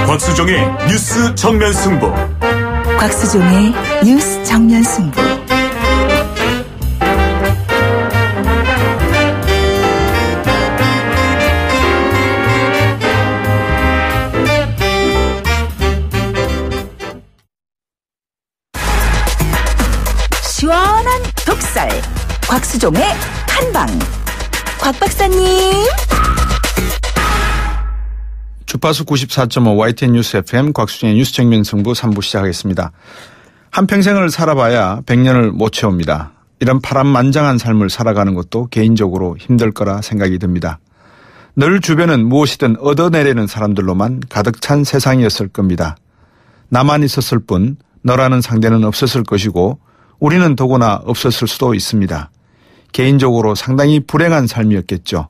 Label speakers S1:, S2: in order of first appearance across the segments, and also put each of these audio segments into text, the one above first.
S1: 곽수종의 뉴스 정면 승부.
S2: 곽수종의 뉴스 정면 승부. 시원한 독살. 곽수종의 한방. 곽 박사님.
S3: 주파수 94.5 YTN 뉴스 FM 곽수종의 뉴스 정면 승부 3부 시작하겠습니다. 한평생을 살아봐야 100년을 못 채웁니다. 이런 파란만장한 삶을 살아가는 것도 개인적으로 힘들 거라 생각이 듭니다. 늘 주변은 무엇이든 얻어내려는 사람들로만 가득 찬 세상이었을 겁니다. 나만 있었을 뿐 너라는 상대는 없었을 것이고 우리는 더구나 없었을 수도 있습니다. 개인적으로 상당히 불행한 삶이었겠죠.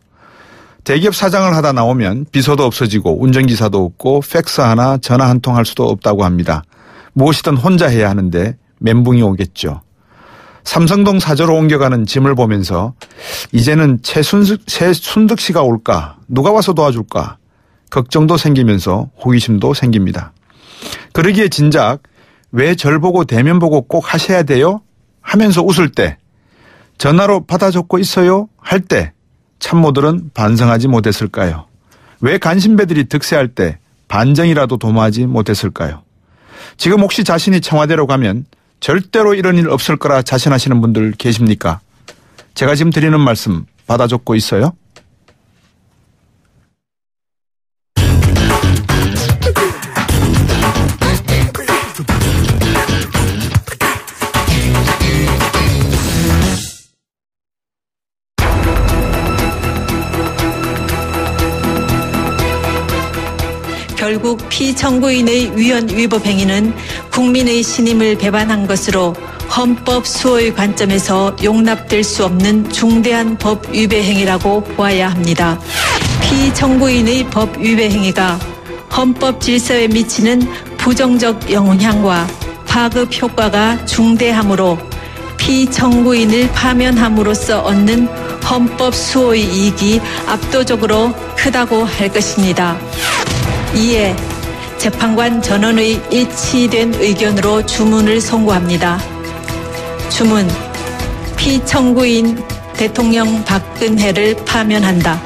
S3: 대기업 사장을 하다 나오면 비서도 없어지고 운전기사도 없고 팩스 하나 전화 한 통 할 수도 없다고 합니다. 무엇이든 혼자 해야 하는데 멘붕이 오겠죠. 삼성동 사저로 옮겨가는 짐을 보면서 이제는 최순득 씨가 올까? 누가 와서 도와줄까? 걱정도 생기면서 호기심도 생깁니다. 그러기에 진작 왜 절 보고 대면 보고 꼭 하셔야 돼요? 하면서 웃을 때, 전화로 받아 적고 있어요? 할 때 참모들은 반성하지 못했을까요? 왜 간신배들이 득세할 때 반정이라도 도모하지 못했을까요? 지금 혹시 자신이 청와대로 가면 절대로 이런 일 없을 거라 자신하시는 분들 계십니까? 제가 지금 드리는 말씀 받아 적고 있어요?
S4: 결국 피청구인의 위헌 위법 행위는 국민의 신임을 배반한 것으로 헌법 수호의 관점에서 용납될 수 없는 중대한 법 위배 행위라고 보아야 합니다. 피청구인의 법 위배 행위가 헌법 질서에 미치는 부정적 영향과 파급 효과가 중대하므로 피청구인을 파면함으로써 얻는 헌법 수호의 이익이 압도적으로 크다고 할 것입니다. 이에 재판관 전원의 일치된 의견으로 주문을 선고합니다. 주문, 피청구인 대통령 박근혜를 파면한다.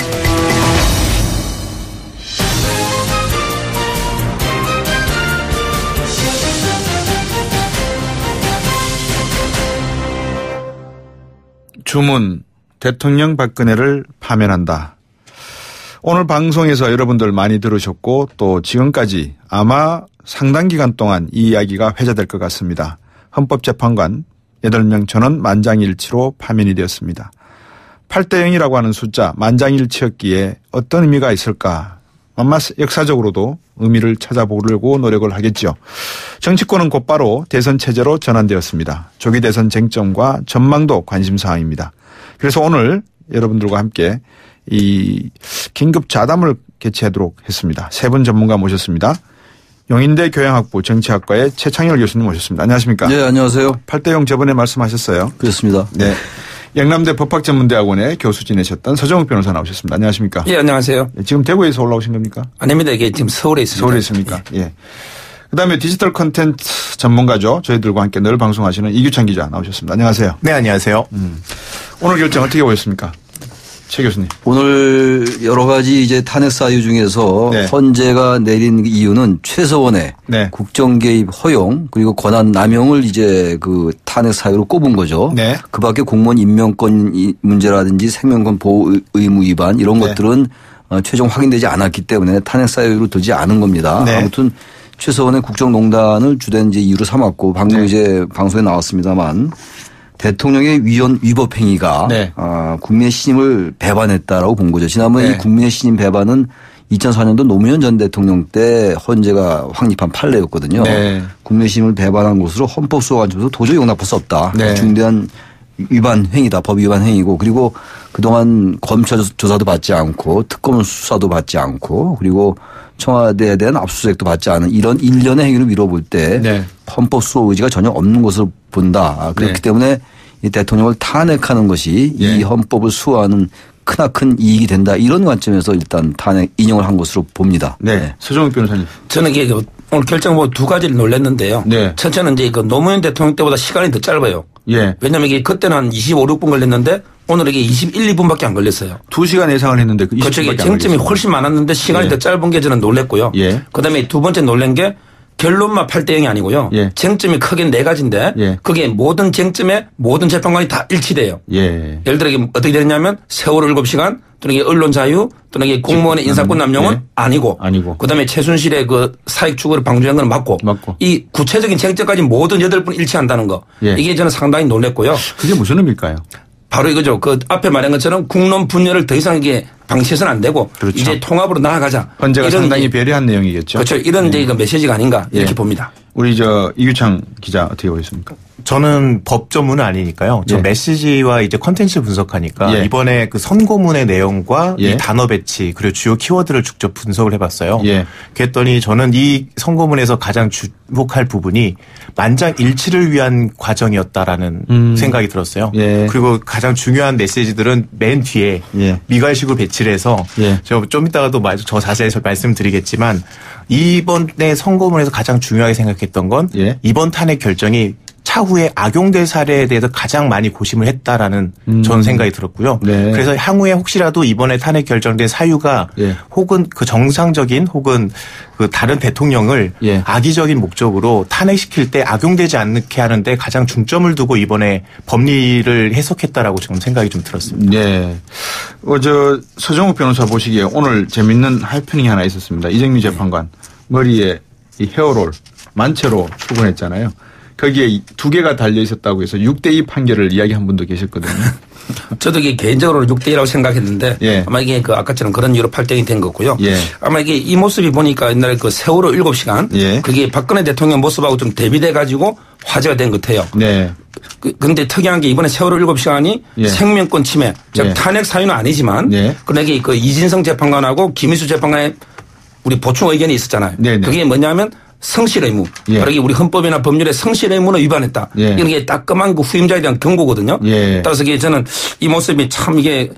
S3: 주문, 대통령 박근혜를 파면한다. 오늘 방송에서 여러분들 많이 들으셨고 또 지금까지 아마 상당 기간 동안 이 이야기가 회자될 것 같습니다. 헌법재판관 8명 전원 만장일치로 파면이 되었습니다. 8대 0이라고 하는 숫자 만장일치였기에 어떤 의미가 있을까? 아마 역사적으로도 의미를 찾아보려고 노력을 하겠죠. 정치권은 곧바로 대선 체제로 전환되었습니다. 조기 대선 쟁점과 전망도 관심사항입니다. 그래서 오늘 여러분들과 함께 이 긴급 자담을 개최하도록 했습니다. 세 분 전문가 모셨습니다. 용인대 교양학부 정치학과의 최창열 교수님 모셨습니다. 안녕하십니까?
S5: 네, 안녕하세요.
S3: 8대 0 저번에 말씀하셨어요.
S5: 그렇습니다.
S3: 네. 영남대 법학전문대학원에 교수 지내셨던 서정욱 변호사 나오셨습니다. 안녕하십니까?
S6: 예, 안녕하세요.
S3: 지금 대구에서 올라오신 겁니까?
S6: 아닙니다. 이게 지금 서울에 있습니다.
S3: 서울에 있습니까? 예. 그다음에 디지털 콘텐츠 전문가죠. 저희들과 함께 늘 방송하시는 이규찬 기자 나오셨습니다. 안녕하세요.
S7: 네, 안녕하세요.
S3: 오늘 결정 어떻게 보셨습니까? 최 교수님.
S5: 오늘 여러 가지 이제 탄핵 사유 중에서
S3: 네.
S5: 헌재가 내린 이유는 최서원의
S3: 네. 국정
S5: 개입 허용 그리고 권한 남용을 이제 그 탄핵 사유로 꼽은 거죠.
S3: 네.
S5: 그 밖에 공무원 임명권 문제라든지 생명권 보호 의무 위반 이런
S3: 네.
S5: 것들은 최종 확인되지 않았기 때문에 탄핵 사유로 두지 않은 겁니다.
S3: 네.
S5: 아무튼 최서원의 국정농단을 주된 이제 이유로 삼았고 방금
S3: 네.
S5: 이제 방송에 나왔습니다만 대통령의 위헌 위법 행위가
S3: 네.
S5: 국민의 신임을 배반했다라고 본 거죠. 지난번에
S3: 네.
S5: 이 국민의 신임 배반은 2004년도 노무현 전 대통령 때 헌재가 확립한 판례였거든요.
S3: 네.
S5: 국민의 신임을 배반한 것으로 헌법수호 관점에서 도저히 용납할 수 없다.
S3: 네.
S5: 중대한 위반 행위다. 법 위반 행위고 그리고 그동안 검찰 조사도 받지 않고 특검 수사도 받지 않고 그리고 청와대에 대한 압수수색도 받지 않은 이런 일련의 행위를 미뤄볼 때
S3: 네.
S5: 헌법 수호 의지가 전혀 없는 것으로 본다. 그렇기
S3: 네.
S5: 때문에 이 대통령을 탄핵하는 것이
S3: 네.
S5: 이 헌법을 수호하는 크나큰 이익이 된다 이런 관점에서 일단 탄핵 인용을 한 것으로 봅니다.
S3: 네. 서정욱 변호사님.
S6: 저는 이게 오늘 결정 보고 두 가지를 놀랐는데요.
S3: 네.
S6: 첫째는 이제 그 노무현 대통령 때보다 시간이 더 짧아요.
S3: 예.
S6: 왜냐하면 이게 그때는 한 25, 6분 걸렸는데 오늘 이게 21, 2분밖에 안 걸렸어요.
S3: 2시간 예상을 했는데 그 20분밖에
S6: 그렇죠.
S3: 안
S6: 쟁점이
S3: 걸렸습니다.
S6: 훨씬 많았는데 시간이
S3: 예.
S6: 더 짧은 게 저는 놀랬고요.
S3: 예.
S6: 그다음에 두 번째 놀란 게 결론만 8대 0이 아니고요.
S3: 예.
S6: 쟁점이 크게 네 가지인데
S3: 예.
S6: 그게 모든 쟁점에 모든 재판관이 다 일치돼요.
S3: 예.
S6: 예를 들어 이게 어떻게 되느냐면 세월호 7시간 또는 이게 언론 자유 또는 이게 공무원의 인사권 남용은
S3: 예.
S6: 아니고 그다음에 최순실의 그 사익 추구를 방조한 건 맞고 이 구체적인 쟁점까지 모든 8분 일치한다는 거
S3: 예.
S6: 이게 저는 상당히 놀랬고요.
S3: 그게 무슨 의미일까요?
S6: 바로 이거죠. 그 앞에 말한 것처럼 국론 분열을 더 이상 이게 방치해서는 안 되고
S3: 그렇죠.
S6: 이제 통합으로 나아가자.
S3: 헌재가
S6: 이런
S3: 상당히
S6: 이제
S3: 배려한 내용이겠죠.
S6: 그렇죠. 이런 이제 이거 메시지가 아닌가 이렇게
S3: 예.
S6: 봅니다.
S3: 우리 이규창 기자 어떻게 보셨습니까?
S7: 저는 법 전문은 아니니까요. 저
S3: 예.
S7: 메시지와 이제 컨텐츠 분석하니까
S3: 예.
S7: 이번에 그 선고문의 내용과
S3: 예.
S7: 이 단어 배치 그리고 주요 키워드를 직접 분석을 해봤어요.
S3: 예.
S7: 그랬더니 저는 이 선고문에서 가장 주목할 부분이 만장일치를 위한 과정이었다라는 생각이 들었어요.
S3: 예.
S7: 그리고 가장 중요한 메시지들은 맨 뒤에
S3: 예.
S7: 미괄식으로 배치를 해서
S3: 예.
S7: 저 좀 이따가도 저 자세히 말씀드리겠지만 이번에 선고문에서 가장 중요하게 생각했던 건
S3: 예.
S7: 이번 탄핵 결정이 차후에 악용될 사례에 대해서 가장 많이 고심을 했다라는 저는 생각이 들었고요.
S3: 네.
S7: 그래서 향후에 혹시라도 이번에 탄핵 결정된 사유가
S3: 예.
S7: 혹은 그 정상적인 혹은 그 다른 대통령을
S3: 예.
S7: 악의적인 목적으로 탄핵시킬 때 악용되지 않게 하는데 가장 중점을 두고 이번에 법리를 해석했다라고 지금 생각이 좀 들었습니다.
S3: 네. 서정욱 변호사 보시기에 오늘 재밌는 하이퍼닝이 하나 있었습니다. 이정미 재판관 머리에 이 헤어롤 만체로 출근했잖아요. 거기에 2개가 달려 있었다고 해서 6대2 판결을 이야기한 분도 계셨거든요.
S6: 저도 이게 개인적으로 6대2라고 생각했는데
S3: 예.
S6: 아마 이게 그 아까처럼 그런 이유로 8대0이 된 거고요.
S3: 예.
S6: 아마 이게 이 모습이 보니까 옛날에 그 세월호 7시간
S3: 예.
S6: 그게 박근혜 대통령 모습하고 좀 대비돼 가지고 화제가 된 것 같아요.
S3: 네.
S6: 그런데 특이한 게 이번에 세월호 7시간이
S3: 예.
S6: 생명권 침해, 즉
S3: 예.
S6: 탄핵 사유는 아니지만
S3: 예.
S6: 그러니까 그 이진성 재판관하고 김희수 재판관의 우리 보충 의견이 있었잖아요.
S3: 네네.
S6: 그게 뭐냐면 성실 의무.
S3: 예.
S6: 바로 이게 우리 헌법이나 법률에 성실 의무는 위반했다.
S3: 예.
S6: 이런 게 따끔한 그 후임자에 대한 경고거든요.
S3: 예.
S6: 따라서 이게 저는 이 모습이 참 이게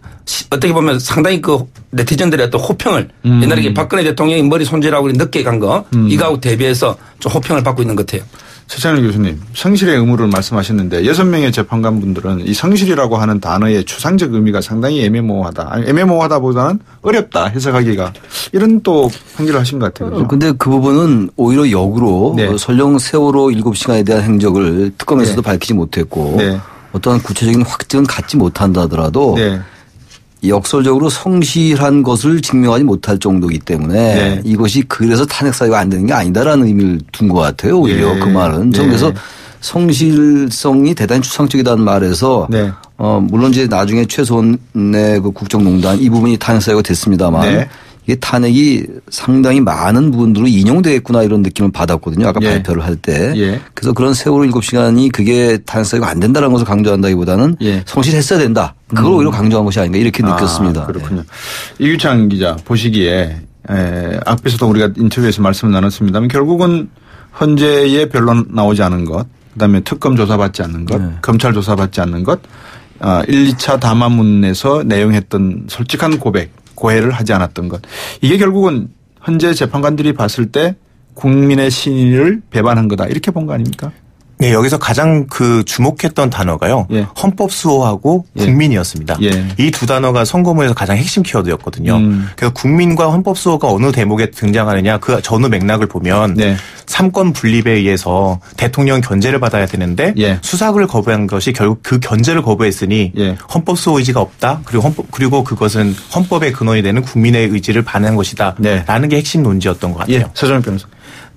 S6: 어떻게 보면 상당히 그 네티즌들의 어떤 호평을 옛날에 이게 박근혜 대통령이 머리 손질하고 늦게 간 거 이거하고 대비해서 좀 호평을 받고 있는 것 같아요.
S3: 최찬일 교수님, 성실의 의무를 말씀하셨는데 6명의 재판관분들은 이 성실이라고 하는 단어의 추상적 의미가 상당히 애매모호하다. 아니, 애매모호하다보다는 어렵다 해석하기가 이런 또 판결을 하신 것 같아요.
S5: 그런데 그 부분은 오히려 역으로
S3: 네.
S5: 설령 세월호 7시간에 대한 행적을 특검에서도 밝히지 못했고
S3: 네.
S5: 어떠한 구체적인 확증은 갖지 못한다 하더라도
S3: 네.
S5: 역설적으로 성실한 것을 증명하지 못할 정도이기 때문에
S3: 네.
S5: 이것이 그래서 탄핵 사유가 안 되는 게 아니다라는 의미를 둔 것 같아요. 오히려
S3: 네.
S5: 그 말은.
S3: 네.
S5: 저는 그래서 성실성이 대단히 추상적이다는 말에서
S3: 네.
S5: 물론 이제 나중에 최소한의 그 국정농단 이 부분이 탄핵 사유가 됐습니다만
S3: 네.
S5: 이게 탄핵이 상당히 많은 부분들로 인용되겠구나 이런 느낌을 받았거든요. 아까
S3: 예.
S5: 발표를 할 때.
S3: 예.
S5: 그래서 그런 세월호 7시간이 그게 탄핵 사유가 안 된다는 것을 강조한다기보다는
S3: 예.
S5: 성실했어야 된다. 그걸 오히려 강조한 것이 아닌가 이렇게 느꼈습니다.
S3: 아, 그렇군요. 이규창 기자 보시기에 앞에서도 우리가 인터뷰에서 말씀을 나눴습니다만 결국은 헌재에 변론 나오지 않은 것, 그다음에 특검 조사받지 않는 것,
S5: 네.
S3: 검찰 조사받지 않는 것, 1, 2차 담화문에서 내용했던 솔직한 고백, 고해를 하지 않았던 것. 이게 결국은 헌재 재판관들이 봤을 때 국민의 신의를 배반한 거다. 이렇게 본 거 아닙니까?
S7: 네, 여기서 가장 그 주목했던 단어가요.
S3: 예.
S7: 헌법 수호하고
S3: 예.
S7: 국민이었습니다.
S3: 예.
S7: 이 두 단어가 선거문에서 가장 핵심 키워드였거든요. 그래서 국민과 헌법 수호가 어느 대목에 등장하느냐 그 전후 맥락을 보면
S3: 네.
S7: 삼권 분립에 의해서 대통령 견제를 받아야 되는데
S3: 예.
S7: 수사를 거부한 것이 결국 그 견제를 거부했으니
S3: 예. 헌법
S7: 수호 의지가 없다. 그리고 그것은 헌법의 근원이 되는 국민의 의지를 반한 것이다.
S3: 네.
S7: 라는 게 핵심 논지였던 것 같아요.
S3: 예. 서정훈 변호사.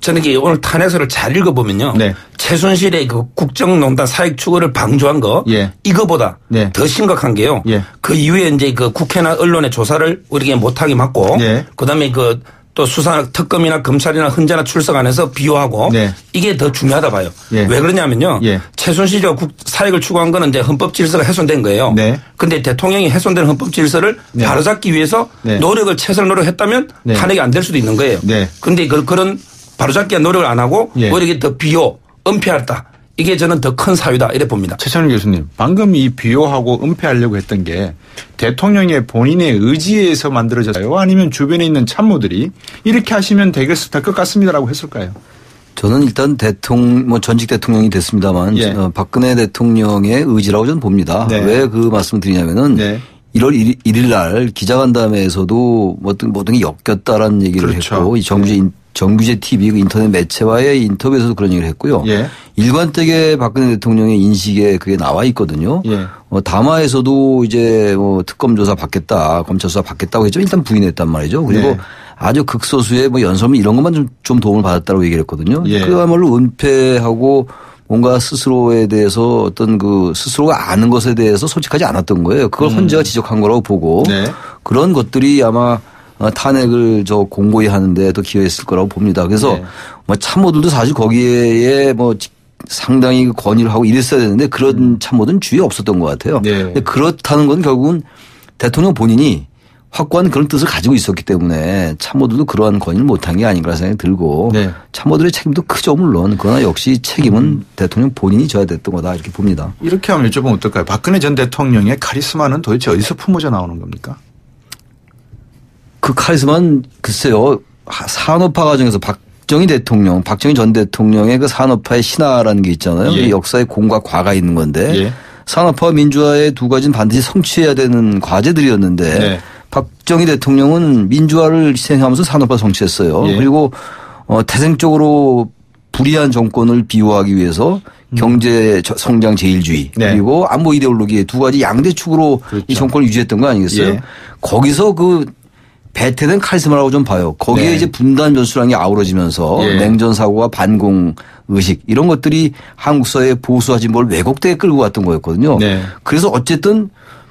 S6: 저는 이게 오늘 탄핵서를 잘 읽어보면요.
S3: 네.
S6: 최순실의 그 국정농단 사익 추구를 방조한 거.
S3: 예.
S6: 이거보다
S3: 네.
S6: 더 심각한 게요.
S3: 예.
S6: 그 이후에 이제 그 국회나 언론의 조사를 우리가 못하게 막고.
S3: 예.
S6: 그 다음에 그 또 수사 특검이나 검찰이나 헌재나 출석 안 해서 비호하고.
S3: 네.
S6: 이게 더 중요하다 봐요.
S3: 예.
S6: 왜 그러냐면요.
S3: 예.
S6: 최순실이 사익을 추구한 거는 이제 헌법 질서가 훼손된 거예요.
S3: 네.
S6: 근데 대통령이 훼손된 헌법 질서를
S3: 네.
S6: 바로잡기 위해서
S3: 네.
S6: 최선을 노력했다면
S3: 네.
S6: 탄핵이 안 될 수도 있는 거예요.
S3: 네.
S6: 근데 그런 바로잡기 위한 노력을 안 하고
S3: 예.
S6: 오히려 더 비호, 은폐했다. 이게 저는 더 큰 사유다 이래 봅니다.
S3: 최찬일 교수님, 방금 이 비호하고 은폐하려고 했던 게 대통령의 본인의 의지에 의해서 만들어졌어요? 아니면 주변에 있는 참모들이 이렇게 하시면 되겠을 것 같습니다라고 했을까요?
S5: 저는 일단 전직 대통령이 됐습니다만
S3: 예.
S5: 박근혜 대통령의 의지라고 저는 봅니다.
S3: 네.
S5: 왜 그 말씀을 드리냐면은
S3: 네.
S5: 1월 1일 날 기자간담회에서도 모든 게 엮였다라는 얘기를
S3: 그렇죠.
S5: 했고 이 정규제 TV 그 인터넷 매체와의 인터뷰에서도 그런 얘기를 했고요.
S3: 예.
S5: 일관되게 박근혜 대통령의 인식에 그게 나와 있거든요.
S3: 예.
S5: 담화에서도 이제 특검 조사 받겠다, 검찰 수사 받겠다고 했지만 일단 부인했단 말이죠. 그리고
S3: 네.
S5: 아주 극소수의 연설문 이런 것만 좀 도움을 받았다고 얘기를 했거든요.
S3: 예.
S5: 그야말로 은폐하고 뭔가 스스로에 대해서 어떤 스스로가 아는 것에 대해서 솔직하지 않았던 거예요. 그걸 헌재가 지적한 거라고 보고
S3: 네.
S5: 그런 것들이 아마 탄핵을 공고히 하는데 더 기여했을 거라고 봅니다. 그래서
S3: 네.
S5: 참모들도 사실 거기에 상당히 건의를 하고 이랬어야 되는데 그런 참모들은 주위에 없었던 것 같아요.
S3: 네.
S5: 근데 그렇다는 건 결국은 대통령 본인이 확고한 그런 뜻을 가지고 있었기 때문에 참모들도 그러한 건의를 못한 게 아닌가 생각이 들고
S3: 네.
S5: 참모들의 책임도 크죠 물론. 그러나 역시 책임은 대통령 본인이 져야 됐던 거다 이렇게 봅니다.
S3: 이렇게 하면 여쭤보면 어떨까요? 박근혜 전 대통령의 카리스마는 도대체 어디서 품어져 나오는 겁니까?
S5: 그 카리스마는 글쎄요. 산업화 과정에서 박정희 전 대통령의 그 산업화의 신화라는 게 있잖아요.
S3: 예.
S5: 역사의 공과 과가 있는 건데
S3: 예.
S5: 산업화와 민주화의 두 가지는 반드시 성취해야 되는 과제들이었는데
S3: 네.
S5: 박정희 대통령은 민주화를 희생하면서 산업화 성취했어요.
S3: 예.
S5: 그리고 태생적으로 불의한 정권을 비호하기 위해서 경제 성장 제일주의
S3: 네.
S5: 그리고 안보 이데올로기의 두 가지 양대축으로
S3: 그렇죠.
S5: 이 정권을 유지했던 거 아니겠어요?
S3: 예.
S5: 거기서 배태된 카리스마라고 좀 봐요. 거기에
S3: 네.
S5: 이제 분단 변수라는 게 아우러지면서
S3: 예.
S5: 냉전 사고와 반공 의식 이런 것들이 한국 사회의 보수화 진보를 왜곡되게 끌고 갔던 거였거든요.
S3: 네.
S5: 그래서 어쨌든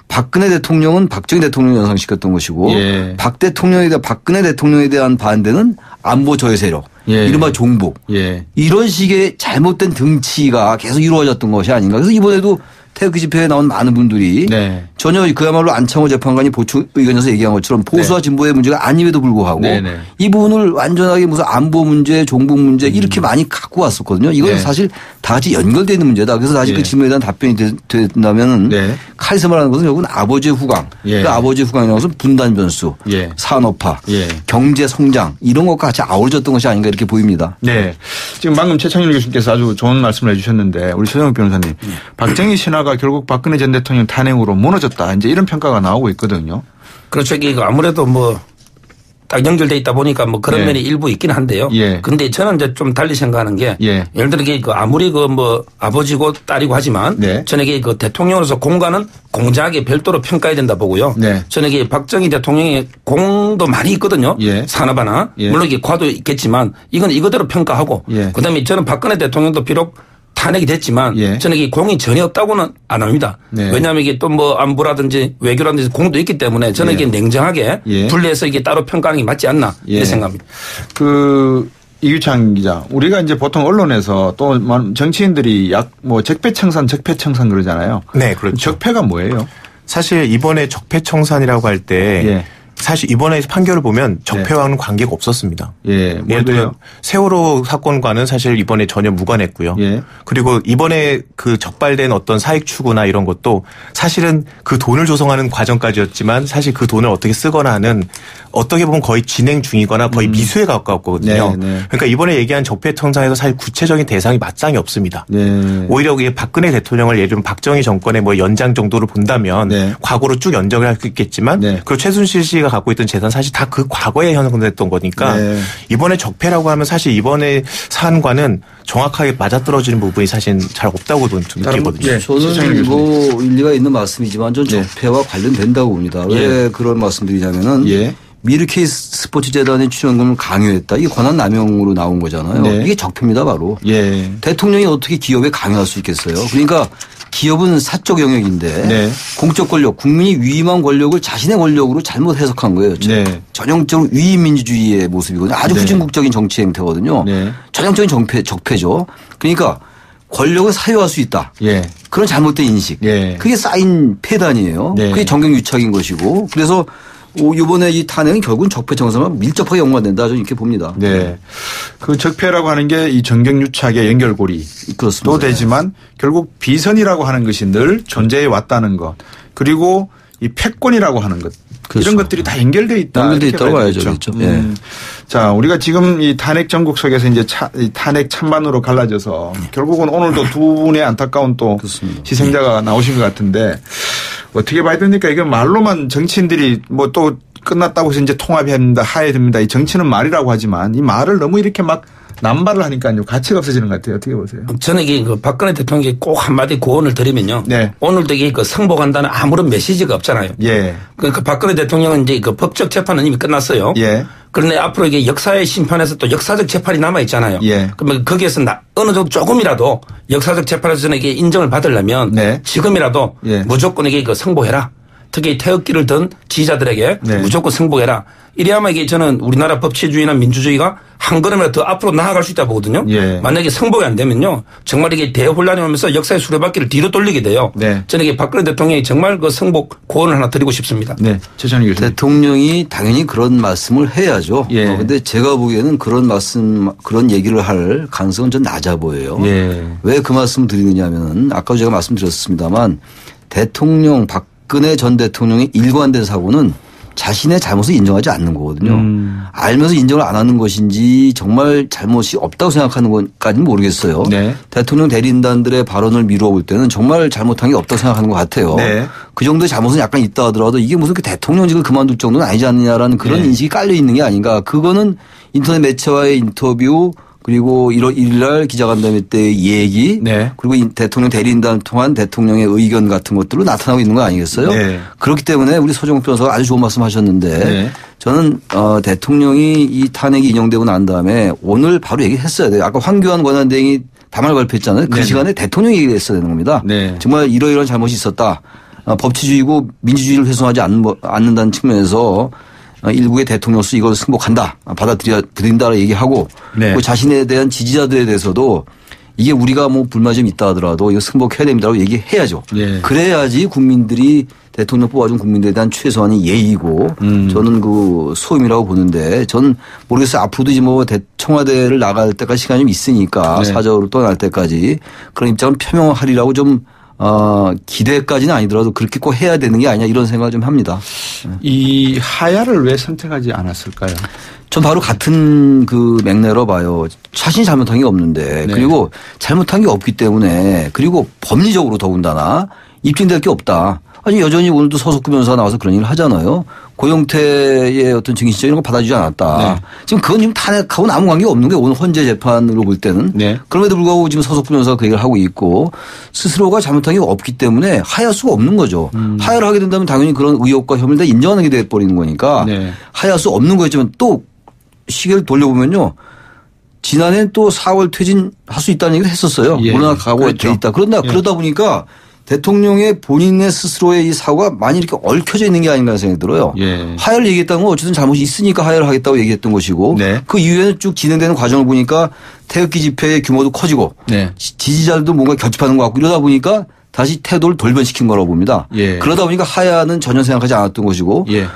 S5: 박근혜 대통령은 박정희 대통령을 연상시켰던 것이고
S3: 예.
S5: 박근혜 대통령에 대한 반대는 안보 저해 세력
S3: 예.
S5: 이른바 종북
S3: 예.
S5: 이런 식의 잘못된 등치가 계속 이루어졌던 것이 아닌가. 그래서 이번에도 태극기 집회에 나온 많은 분들이
S3: 네.
S5: 전혀 그야말로 안창호 재판관이 보충 의견에서 얘기한 것처럼 보수와 진보의 문제가 아님에도 불구하고
S3: 네네.
S5: 이 부분을 완전하게 무슨 안보 문제, 종북 문제 이렇게 많이 갖고 왔었거든요. 이건
S3: 네.
S5: 사실 다 같이 연결되어 있는 문제다. 그래서 사실
S3: 예.
S5: 그 질문에 대한 답변이 된다면
S3: 네.
S5: 카리스마라는 것은 결국은 아버지의 후광.
S3: 예.
S5: 그 아버지의 후광이라는 것은 분단 변수,
S3: 예.
S5: 산업화,
S3: 예.
S5: 경제 성장 이런 것과 같이 아우러졌던 것이 아닌가 이렇게 보입니다.
S3: 네. 지금 방금 최창일 교수님께서 아주 좋은 말씀을 해주셨는데 우리 최정욱 변호사님 박정희 신화가 결국 박근혜 전 대통령 탄핵으로 무너졌다. 이제 이런 평가가 나오고 있거든요.
S6: 그렇죠. 이게 아무래도 딱 연결돼 있다 보니까 그런
S3: 예.
S6: 면이 일부 있긴 한데요.
S3: 예.
S6: 근데 저는 이제 좀 달리 생각하는 게
S3: 예.
S6: 예를 들어 아무리 아버지고 딸이고 하지만
S3: 네.
S6: 저는 이게 대통령으로서 공과는 공정하게 별도로 평가해야 된다 보고요.
S3: 네.
S6: 저는 이게 박정희 대통령의 공도 많이 있거든요.
S3: 예.
S6: 산업화나
S3: 예.
S6: 물론 이게 과도 있겠지만 이건 이거대로 평가하고
S3: 예.
S6: 그다음에 저는 박근혜 대통령도 비록 탄핵이 됐지만
S3: 예.
S6: 저는 이게 공이 전혀 없다고는 안 합니다.
S3: 네.
S6: 왜냐하면 이게 또 안보라든지 외교라든지 공도 있기 때문에 저는
S3: 예.
S6: 이게 냉정하게
S3: 예.
S6: 분리해서 이게 따로 평가하는 게 맞지 않나
S3: 예.
S6: 이렇게 생각합니다.
S3: 이규창 기자, 우리가 이제 보통 언론에서 또 정치인들이 적폐청산 그러잖아요.
S7: 네, 그렇죠.
S3: 적폐가 뭐예요?
S7: 사실 이번에 적폐청산이라고 할 때
S3: 예.
S7: 사실 이번에 판결을 보면 적폐와는 관계가 없었습니다.
S3: 예.
S7: 예를 들어 세월호 사건과는 사실 이번에 전혀 무관했고요.
S3: 예.
S7: 그리고 이번에 적발된 어떤 사익 추구나 이런 것도 사실은 그 돈을 조성하는 과정까지였지만 사실 그 돈을 어떻게 쓰거나 하는 어떻게 보면 거의 진행 중이거나 거의 미수에 가까웠거든요.
S3: 네, 네.
S7: 그러니까 이번에 얘기한 적폐청산에서 사실 구체적인 대상이 마땅히 없습니다.
S3: 네.
S7: 오히려 박근혜 대통령을 예를 들면 박정희 정권의 연장 정도를 본다면
S3: 네.
S7: 과거로 쭉 연정을 할 수 있겠지만
S3: 네.
S7: 그리고 최순실 씨가 갖고 있던 재산 사실 다 그 과거에 형성됐던 거니까
S3: 네.
S7: 이번에 적폐라고 하면 사실 이번에 사안과는 정확하게 맞아떨어지는 부분이 사실 잘 없다고 느끼거든요.
S3: 예.
S5: 저는 일리가 있는 말씀이지만 전 적폐와 관련된다고 봅니다. 왜 그런 말씀드리냐면은
S3: 예.
S5: 미르케이 스포츠재단의 출연금을 강요했다. 이게 권한남용으로 나온 거잖아요.
S3: 네.
S5: 이게 적폐입니다 바로.
S3: 예.
S5: 대통령이 어떻게 기업에 강요할 수 있겠어요. 그러니까 기업은 사적 영역인데
S3: 네.
S5: 공적 권력, 국민이 위임한 권력을 자신의 권력으로 잘못 해석한 거예요.
S3: 네.
S5: 전형적으로 위임민주주의의 모습이거든요. 아주
S3: 네.
S5: 후진국적인 정치 행태거든요.
S3: 네.
S5: 전형적인 적폐죠. 그러니까 권력을 사유할 수 있다.
S3: 예.
S5: 그런 잘못된 인식.
S3: 예.
S5: 그게 쌓인 폐단이에요.
S3: 네.
S5: 그게 정경유착인 것이고. 그래서 이번에 이 탄핵은 결국은 적폐청산과 밀접하게 연관된다. 저는 이렇게 봅니다.
S3: 네. 그 적폐라고 하는 게 이 정경유착의 연결고리.
S5: 그렇습니다.
S3: 또 되지만 결국 비선이라고 하는 것이 늘 존재해 왔다는 것. 그리고 이 패권이라고 하는 것.
S5: 그렇죠.
S3: 이런 것들이 다 연결되어 있다.
S5: 연결되어 있다고 봐야죠. 그렇죠.
S3: 자, 우리가 지금 이 탄핵 전국 속에서 이제 이 탄핵 찬반으로 갈라져서 결국은 오늘도 두 분의 안타까운 또
S5: 그렇습니다.
S3: 희생자가 나오신 것 같은데 어떻게 봐야 됩니까? 이게 말로만 정치인들이 뭐 또 끝났다고 해서 이제 통합해야 됩니다. 하해야 됩니다. 이 정치는 말이라고 하지만 이 말을 너무 이렇게 막 남발을 하니까요. 가치가 없어지는 것 같아요. 어떻게 보세요?
S6: 저는 이게 그 박근혜 대통령이 꼭 한마디 구원을 드리면요.
S3: 네.
S6: 오늘도 이게 그 승복한다는 아무런 메시지가 없잖아요.
S3: 예.
S6: 그러니까 박근혜 대통령은 이제 그 법적 재판은 이미 끝났어요.
S3: 예.
S6: 그런데 앞으로 이게 역사의 심판에서 또 역사적 재판이 남아 있잖아요.
S3: 예.
S6: 그러면 거기에서 어느 정도 조금이라도 역사적 재판에서 저는 이게 인정을 받으려면
S3: 네.
S6: 지금이라도
S3: 예.
S6: 무조건 이게 그 승복해라. 특히 태극기를 든 지지자들에게
S3: 네.
S6: 무조건 승복해라. 이래야만 이게 저는 우리나라 법치주의나 민주주의가 한 걸음이라도 더 앞으로 나아갈 수 있다 보거든요.
S3: 예.
S6: 만약에 승복이 안 되면요. 정말 이게 대혼란이 오면서 역사의 수레바퀴를 뒤로 돌리게 돼요.
S3: 네.
S6: 저는 이게 박근혜 대통령이 정말 그 승복 고언을 하나 드리고 싶습니다.
S3: 네. 최찬희 교수님.
S5: 대통령이 당연히 그런 말씀을 해야죠.
S3: 예.
S5: 그런데 제가 보기에는 그런 말씀, 그런 얘기를 할 가능성은 좀 낮아 보여요.
S3: 예.
S5: 왜 그 말씀을 드리느냐 하면 아까도 제가 말씀드렸습니다만 대통령 박근혜 전 대통령의 일관된 사고는 자신의 잘못을 인정하지 않는 거거든요. 알면서 인정을 안 하는 것인지 정말 잘못이 없다고 생각하는 것까지는 모르겠어요.
S3: 네.
S5: 대통령 대리인단들의 발언을 미루어 볼 때는 정말 잘못한 게 없다고 생각하는 것 같아요.
S3: 네.
S5: 그 정도의 잘못은 약간 있다 하더라도 이게 무슨 그 대통령직을 그만둘 정도는 아니지 않느냐라는 그런
S3: 네.
S5: 인식이 깔려 있는 게 아닌가. 그거는 인터넷 매체와의 인터뷰 그리고 1월 1일 날 기자간담회 때의 얘기
S3: 네.
S5: 그리고 대통령 대리인단을 통한 대통령의 의견 같은 것들로 나타나고 있는 거 아니겠어요?
S3: 네.
S5: 그렇기 때문에 우리 서정욱 변호사가 아주 좋은 말씀 하셨는데
S3: 네.
S5: 저는 대통령이 이 탄핵이 인용되고 난 다음에 오늘 바로 얘기했어야 돼요. 아까 황교안 권한대행이 담화를 발표했잖아요. 그
S3: 네네.
S5: 시간에 대통령이 얘기했어야 되는 겁니다.
S3: 네.
S5: 정말 이러이러한 잘못이 있었다. 법치주의고 민주주의를 훼손하지 않는다는 측면에서 일국의 대통령으로서 이걸 승복한다. 받아들인다라고 얘기하고
S3: 네.
S5: 그 자신에 대한 지지자들에 대해서도 이게 우리가 뭐 불만이 좀 있다 하더라도 이거 승복해야 됩니다라고 얘기해야죠.
S3: 예.
S5: 그래야지 국민들이 대통령 뽑아준 국민들에 대한 최소한의 예의고 저는 그 소임이라고 보는데 저는 모르겠어요. 앞으로도 이제 뭐 청와대를 나갈 때까지 시간이 좀 있으니까
S3: 네.
S5: 사저로 떠날 때까지 그런 입장을 표명하리라고 좀 기대까지는 아니더라도 그렇게 꼭 해야 되는 게 아니냐 이런 생각을 좀 합니다.
S3: 이 하야를 왜 선택하지 않았을까요?
S5: 전 바로 같은 그 맥내로 봐요. 자신이 잘못한 게 없는데
S3: 네.
S5: 그리고 잘못한 게 없기 때문에 그리고 법리적으로 더군다나 입증될 게 없다. 아니 여전히 오늘도 서석구 변호사가 나와서 그런 얘기를 하잖아요. 고영태의 어떤 증인신청 이런 거 받아주지 않았다.
S3: 네.
S5: 지금 그건 지금 탄핵하고는 아무 관계 없는 게 오늘 헌재 재판으로 볼 때는.
S3: 네.
S5: 그럼에도 불구하고 지금 서석구 변호사가 그 얘기를 하고 있고 스스로가 잘못한 게 없기 때문에 하야할 수가 없는 거죠. 하야를 하게 된다면 당연히 그런 의혹과 혐의를 다 인정하는 게 돼버리는 거니까
S3: 네.
S5: 하야할 수 없는 거였지만 또 시계를 돌려보면요. 지난해 또 4월 퇴진할 수 있다는 얘기를 했었어요.
S3: 예.
S5: 물러나 각오가
S3: 그렇죠.
S5: 돼 있다. 그러다 보니까 대통령의 본인의 스스로의 이 사고가 많이 이렇게 얽혀져 있는 게 아닌가 생각이 들어요.
S3: 예.
S5: 하야를 얘기했다는 건 어쨌든 잘못이 있으니까 하야를 하겠다고 얘기했던 것이고
S3: 네.
S5: 그 이후에는 쭉 진행되는 과정을 보니까 태극기 집회의 규모도 커지고
S3: 네.
S5: 지지자들도 뭔가 결집하는 것 같고 이러다 보니까 다시 태도를 돌변시킨 거라고 봅니다.
S3: 예.
S5: 그러다 보니까 하야는 전혀 생각하지 않았던 것이고
S3: 예.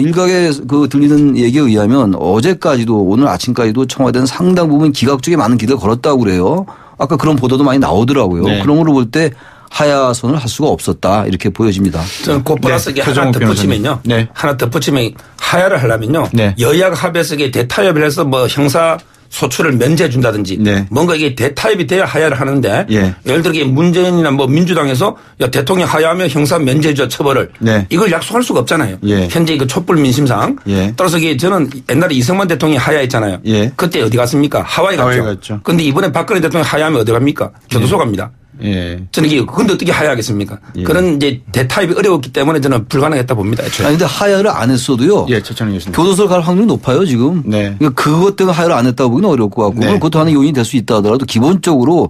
S5: 일각에 그 들리는 얘기에 의하면 어제까지도 오늘 아침까지도 청와대는 상당 부분 기각쪽에 많은 길을 걸었다고 그래요. 아까 그런 보도도 많이 나오더라고요.
S3: 네.
S5: 그런 걸로 볼 때 하야선을 할 수가 없었다 이렇게 보여집니다.
S6: 저는 그 플러스
S3: 네.
S6: 하나
S3: 표정욱
S6: 덧붙이면요.
S3: 변호사님. 네.
S6: 하나 덧붙이면 하야를 하려면요.
S3: 네.
S6: 여야가 합해서 이게 대타협을 해서 뭐 형사 소출을 면제해 준다든지
S3: 네.
S6: 뭔가 이게 대타협이 돼야 하야를 하는데
S3: 예.
S6: 예를 들어 이게 문재인이나 뭐 민주당에서 야 대통령 하야하면 형사 면제해줘 처벌을
S3: 네.
S6: 이걸 약속할 수가 없잖아요.
S3: 예.
S6: 현재 그 촛불 민심상
S3: 예.
S6: 따라서 이게 저는 옛날에 이승만 대통령이 하야했잖아요.
S3: 예.
S6: 그때 어디 갔습니까? 하와이
S3: 하와이
S6: 갔죠.
S3: 갔죠.
S6: 그런데 이번에 박근혜 대통령 하야하면 어디 갑니까? 교도소 갑니다.
S3: 예.
S6: 저는 이게 근데 어떻게 하야하겠습니까?
S3: 예.
S6: 그런 이제 대타협이 어려웠기 때문에 저는 불가능했다 봅니다. 애초에.
S5: 아니 근데 하야를 안 했어도요.
S3: 예, 최찬희 교수님.
S5: 교도소를 갈 확률이 높아요 지금.
S3: 네.
S5: 그러니까 그것 때문에 하야를 안 했다고 보기는 어려울 것 같고
S3: 네.
S5: 그것도 하나의 요인이 될 수 있다 하더라도 기본적으로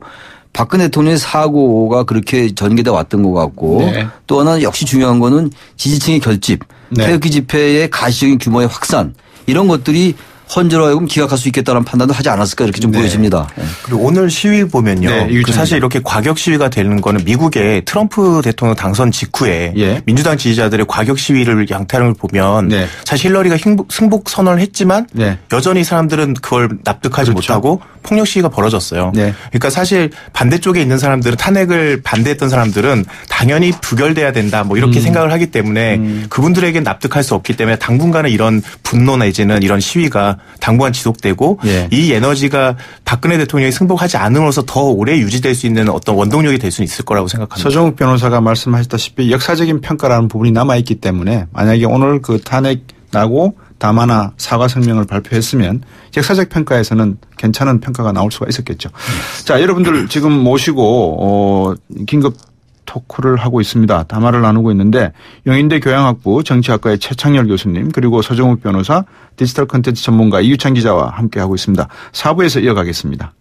S5: 박근혜 대통령의 사고가 그렇게 전개돼 왔던 것 같고
S3: 네.
S5: 또 하나 역시 중요한 거는 지지층의 결집,
S3: 네.
S5: 태극기 집회의 가시적인 규모의 확산 이런 것들이 헌재로 하여금 기각할 수 있겠다는 판단도 하지 않았을까 이렇게 좀 보여집니다.
S7: 그리고 오늘 시위 보면요.
S3: 네,
S7: 그 사실 이렇게 과격 시위가 되는 거는 미국의 트럼프 대통령 당선 직후에
S3: 예.
S7: 민주당 지지자들의 과격 시위를 양태를 보면
S3: 네.
S7: 사실 힐러리가 승복 선언을 했지만
S3: 네.
S7: 여전히 사람들은 그걸 납득하지
S3: 그렇죠.
S7: 못하고 폭력 시위가 벌어졌어요.
S3: 네.
S7: 그러니까 사실 반대쪽에 있는 사람들은 탄핵을 반대했던 사람들은 당연히 부결돼야 된다 뭐 이렇게 생각을 하기 때문에 그분들에겐 납득할 수 없기 때문에 당분간은 이런 분노 내지는 이런 시위가 당분간 지속되고
S3: 예.
S7: 이 에너지가 박근혜 대통령이 승복하지 않음으로써 더 오래 유지될 수 있는 어떤 원동력이 될 수 있을 거라고 생각합니다.
S3: 서정욱 변호사가 말씀하셨다시피 역사적인 평가라는 부분이 남아있기 때문에 만약에 오늘 그 탄핵 나고 담화나 사과 성명을 발표했으면 역사적 평가에서는 괜찮은 평가가 나올 수가 있었겠죠. 자, 여러분들 지금 모시고 긴급 토크를 하고 있습니다. 담화를 나누고 있는데 영인대 교양학부 정치학과의 최창렬 교수님 그리고 서정욱 변호사 디지털 콘텐츠 전문가 이유찬 기자와 함께하고 있습니다. 4부에서 이어가겠습니다.